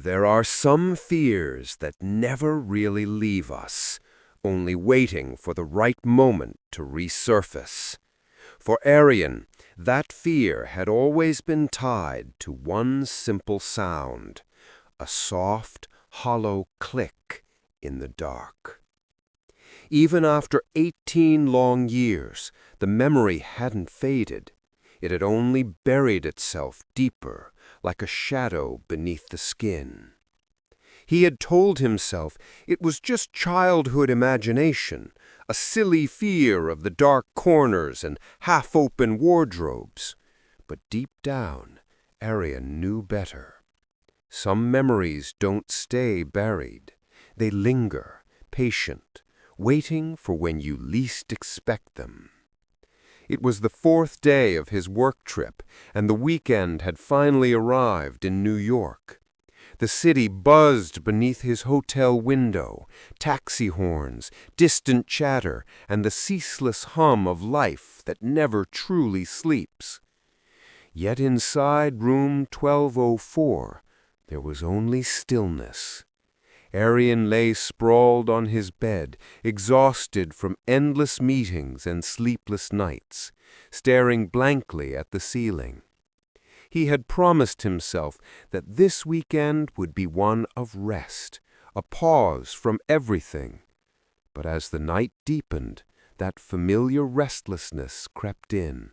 There are some fears that never really leave us, only waiting for the right moment to resurface. For Aryan, that fear had always been tied to one simple sound, a soft, hollow click in the dark. Even after 18 long years, the memory hadn't faded. It had only buried itself deeper, like a shadow beneath the skin. He had told himself it was just childhood imagination, a silly fear of the dark corners and half-open wardrobes. But deep down, Aryan knew better. Some memories don't stay buried. They linger, patient, waiting for when you least expect them. It was the 4th day of his work trip, and the weekend had finally arrived in New York. The city buzzed beneath his hotel window, taxi horns, distant chatter, and the ceaseless hum of life that never truly sleeps. Yet inside room 1204, there was only stillness. Aryan lay sprawled on his bed, exhausted from endless meetings and sleepless nights, staring blankly at the ceiling. He had promised himself that this weekend would be one of rest, a pause from everything. But as the night deepened, that familiar restlessness crept in.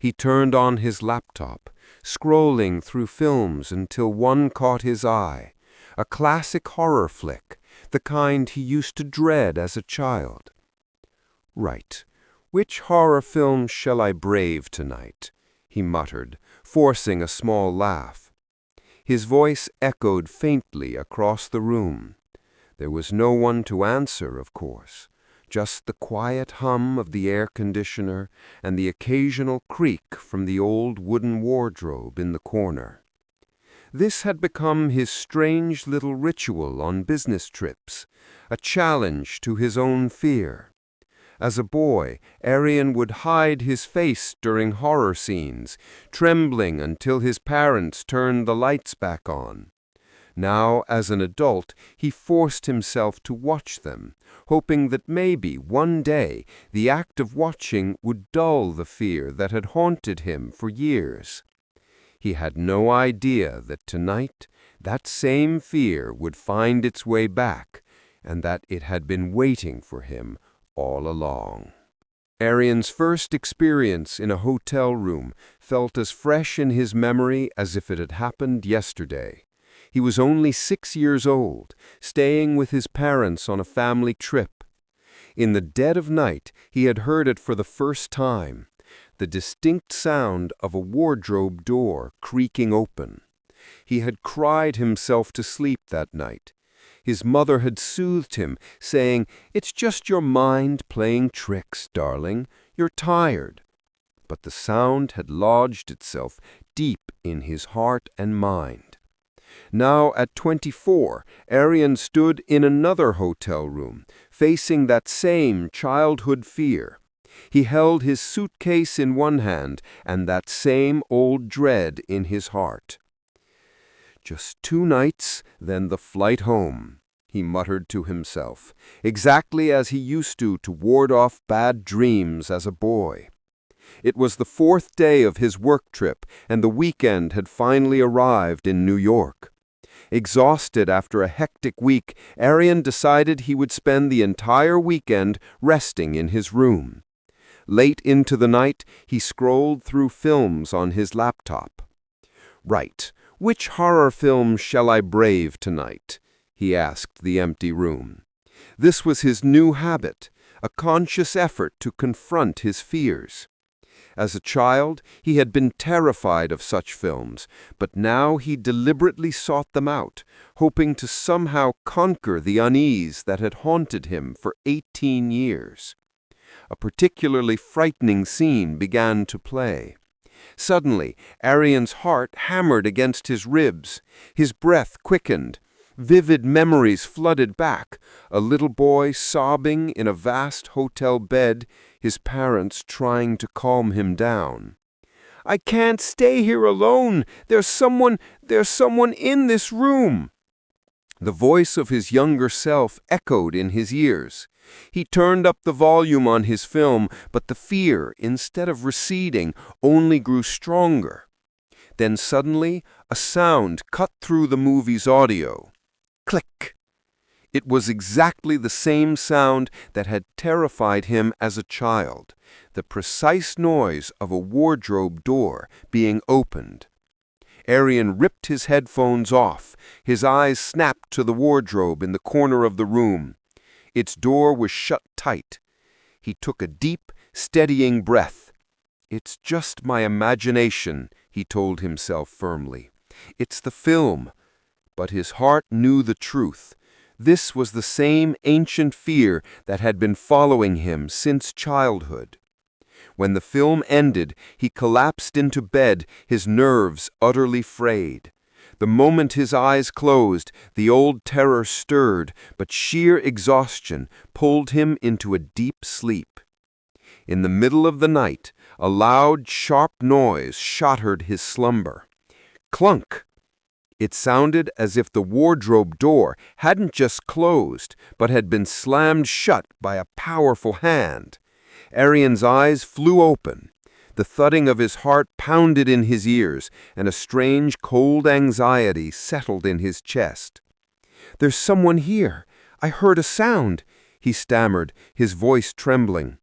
He turned on his laptop, scrolling through films until one caught his eye. A classic horror flick, the kind he used to dread as a child. "Right, which horror film shall I brave tonight?" he muttered, forcing a small laugh. His voice echoed faintly across the room. There was no one to answer, of course, just the quiet hum of the air conditioner and the occasional creak from the old wooden wardrobe in the corner. This had become his strange little ritual on business trips, a challenge to his own fear. As a boy, Aryan would hide his face during horror scenes, trembling until his parents turned the lights back on. Now, as an adult, he forced himself to watch them, hoping that maybe one day the act of watching would dull the fear that had haunted him for years. He had no idea that tonight that same fear would find its way back, and that it had been waiting for him all along. Aryan's first experience in a hotel room felt as fresh in his memory as if it had happened yesterday. He was only 6 years old, staying with his parents on a family trip. In the dead of night, he had heard it for the first time. The distinct sound of a wardrobe door creaking open. He had cried himself to sleep that night. His mother had soothed him, saying, "It's just your mind playing tricks, darling. You're tired." But the sound had lodged itself deep in his heart and mind. Now, at 24, Aryan stood in another hotel room, facing that same childhood fear. He held his suitcase in one hand and that same old dread in his heart. "Just 2 nights, then the flight home," he muttered to himself, exactly as he used to ward off bad dreams as a boy. It was the 4th day of his work trip, and the weekend had finally arrived in New York. Exhausted after a hectic week, Aryan decided he would spend the entire weekend resting in his room. Late into the night, he scrolled through films on his laptop. "Right, which horror film shall I brave tonight?" he asked the empty room. This was his new habit, a conscious effort to confront his fears. As a child, he had been terrified of such films, but now he deliberately sought them out, hoping to somehow conquer the unease that had haunted him for 18 years. A particularly frightening scene began to play. Suddenly, Aryan's heart hammered against his ribs. His breath quickened. Vivid memories flooded back. A little boy sobbing in a vast hotel bed, his parents trying to calm him down. I can't stay here alone. There's someone in this room." The voice of his younger self echoed in his ears. He turned up the volume on his film, but the fear, instead of receding, only grew stronger. Then suddenly, a sound cut through the movie's audio. Click! It was exactly the same sound that had terrified him as a child, the precise noise of a wardrobe door being opened. Aryan ripped his headphones off. His eyes snapped to the wardrobe in the corner of the room. Its door was shut tight. He took a deep, steadying breath. "It's just my imagination," he told himself firmly. "It's the film." But his heart knew the truth. This was the same ancient fear that had been following him since childhood. When the film ended, he collapsed into bed, his nerves utterly frayed. The moment his eyes closed, the old terror stirred, but sheer exhaustion pulled him into a deep sleep. In the middle of the night, a loud, sharp noise shattered his slumber. Clunk! It sounded as if the wardrobe door hadn't just closed, but had been slammed shut by a powerful hand. Aryan's eyes flew open. The thudding of his heart pounded in his ears, and a strange, cold anxiety settled in his chest. "There's someone here. I heard a sound," he stammered, his voice trembling.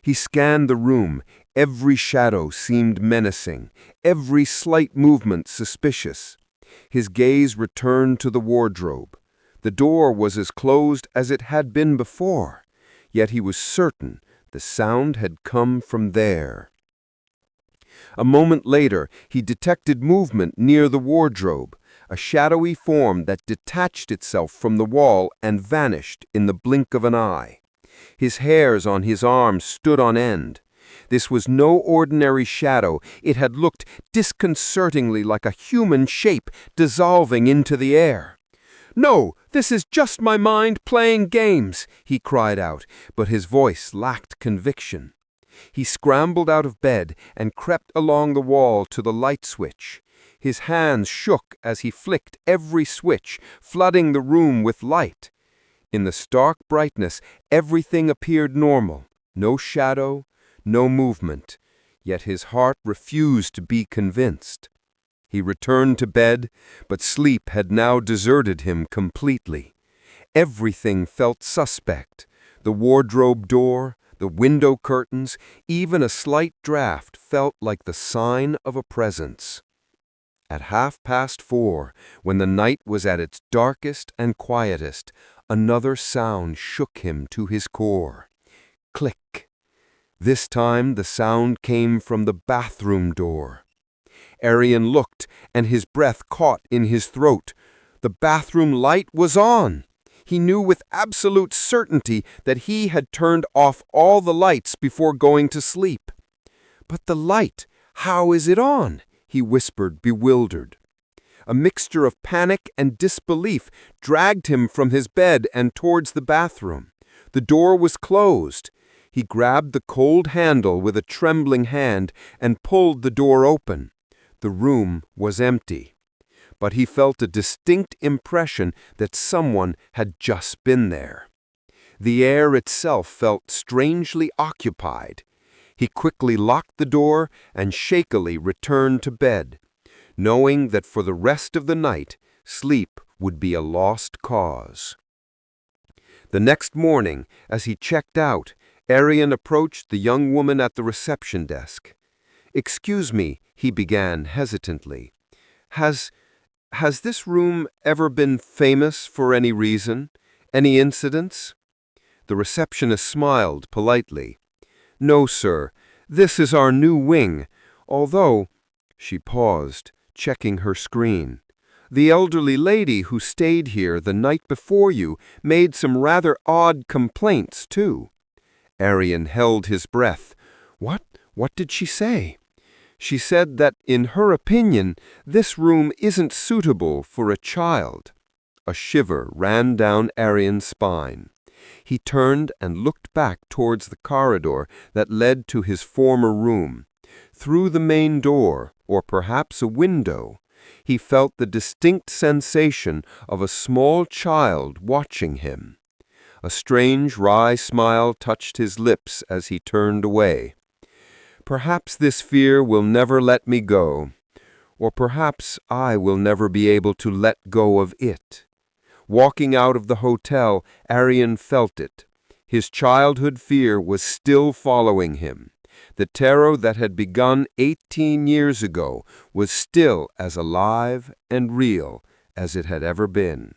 He scanned the room. Every shadow seemed menacing, every slight movement suspicious. His gaze returned to the wardrobe. The door was as closed as it had been before, yet he was certain the sound had come from there. A moment later, he detected movement near the wardrobe, a shadowy form that detached itself from the wall and vanished in the blink of an eye. His hairs on his arms stood on end. This was no ordinary shadow. It had looked disconcertingly like a human shape dissolving into the air. "No, this is just my mind playing games," he cried out, but his voice lacked conviction. He scrambled out of bed and crept along the wall to the light switch. His hands shook as he flicked every switch, flooding the room with light. In the stark brightness, everything appeared normal. No shadow, no movement, yet his heart refused to be convinced. He returned to bed, but sleep had now deserted him completely. Everything felt suspect. The wardrobe door, the window curtains, even a slight draft felt like the sign of a presence. At 4:30, when the night was at its darkest and quietest, another sound shook him to his core. Click. This time the sound came from the bathroom door. Aryan looked, and his breath caught in his throat. The bathroom light was on. He knew with absolute certainty that he had turned off all the lights before going to sleep. "But the light, how is it on?" he whispered, bewildered. A mixture of panic and disbelief dragged him from his bed and towards the bathroom. The door was closed. He grabbed the cold handle with a trembling hand and pulled the door open. The room was empty, but he felt a distinct impression that someone had just been there. The air itself felt strangely occupied. He quickly locked the door and shakily returned to bed, knowing that for the rest of the night, sleep would be a lost cause. The next morning, as he checked out, Aryan approached the young woman at the reception desk. "Excuse me," he began hesitantly. Has this room ever been famous for any reason? Any incidents?" The receptionist smiled politely. "No, sir. This is our new wing. Although," she paused, checking her screen, "the elderly lady who stayed here the night before you made some rather odd complaints, too." Aryan held his breath. What did she say?" "She said that, in her opinion, this room isn't suitable for a child." A shiver ran down Aryan's spine. He turned and looked back towards the corridor that led to his former room. through the main door, or perhaps a window, he felt the distinct sensation of a small child watching him. A strange, wry smile touched his lips as he turned away. Perhaps this fear will never let me go, or perhaps I will never be able to let go of it. Walking out of the hotel, Aryan felt it. His childhood fear was still following him. The terror that had begun 18 years ago was still as alive and real as it had ever been.